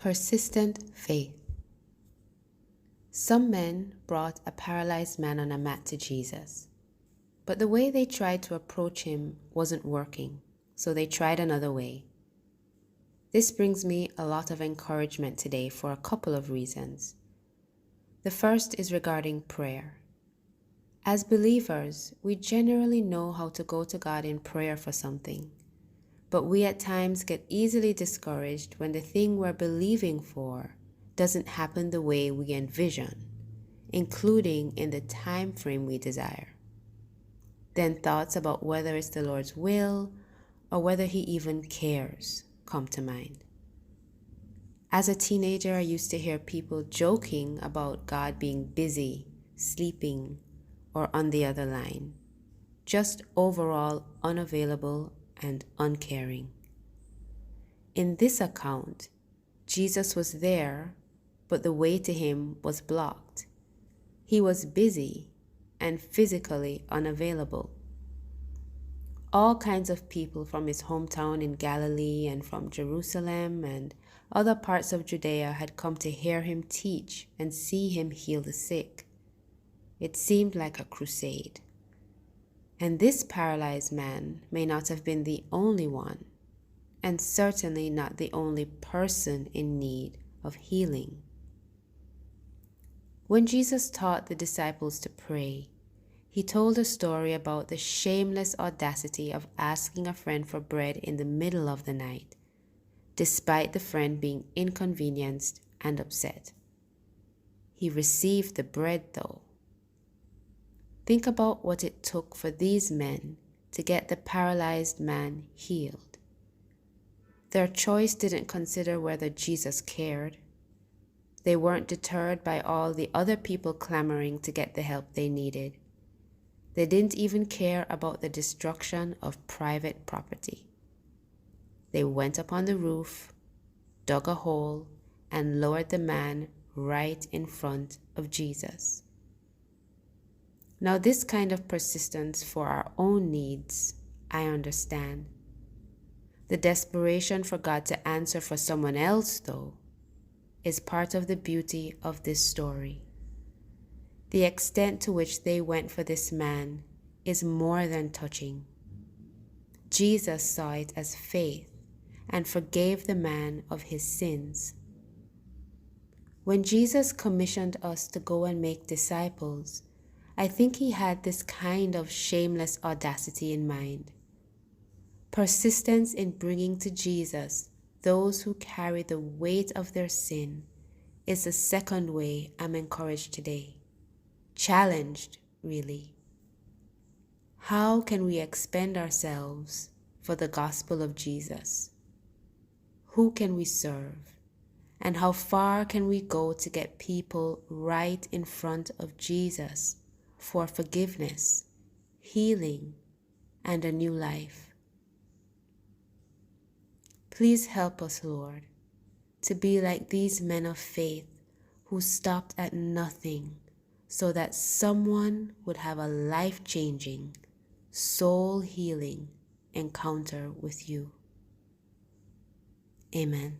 Persistent faith. Some men brought a paralyzed man on a mat to Jesus, but the way they tried to approach him wasn't working, so they tried another way. This brings me a lot of encouragement today for a couple of reasons. The first is regarding prayer. As believers, we generally know how to go to God in prayer for something, but we at times get easily discouraged when the thing we're believing for doesn't happen the way we envision, including in the time frame we desire. Then thoughts about whether it's the Lord's will or whether He even cares come to mind. As a teenager, I used to hear people joking about God being busy, sleeping, or on the other line, just overall unavailable and uncaring. In this account, Jesus was there, but the way to Him was blocked. He was busy and physically unavailable. All kinds of people from His hometown in Galilee and from Jerusalem and other parts of Judea had come to hear Him teach and see Him heal the sick. It seemed like a crusade. And this paralyzed man may not have been the only one, and certainly not the only person in need of healing. When Jesus taught the disciples to pray, He told a story about the shameless audacity of asking a friend for bread in the middle of the night, despite the friend being inconvenienced and upset. He received the bread, though. Think about what it took for these men to get the paralyzed man healed. Their choice didn't consider whether Jesus cared. They weren't deterred by all the other people clamoring to get the help they needed. They didn't even care about the destruction of private property. They went up on the roof, dug a hole, and lowered the man right in front of Jesus. Now, this kind of persistence for our own needs, I understand. The desperation for God to answer for someone else, though, is part of the beauty of this story. The extent to which they went for this man is more than touching. Jesus saw it as faith and forgave the man of his sins. When Jesus commissioned us to go and make disciples, I think He had this kind of shameless audacity in mind. Persistence in bringing to Jesus those who carry the weight of their sin is the second way I'm encouraged today. Challenged, really. How can we expend ourselves for the gospel of Jesus? Who can we serve? And how far can we go to get people right in front of Jesus for forgiveness, healing, and a new life? Please help us, Lord, to be like these men of faith who stopped at nothing so that someone would have a life-changing, soul-healing encounter with You. Amen.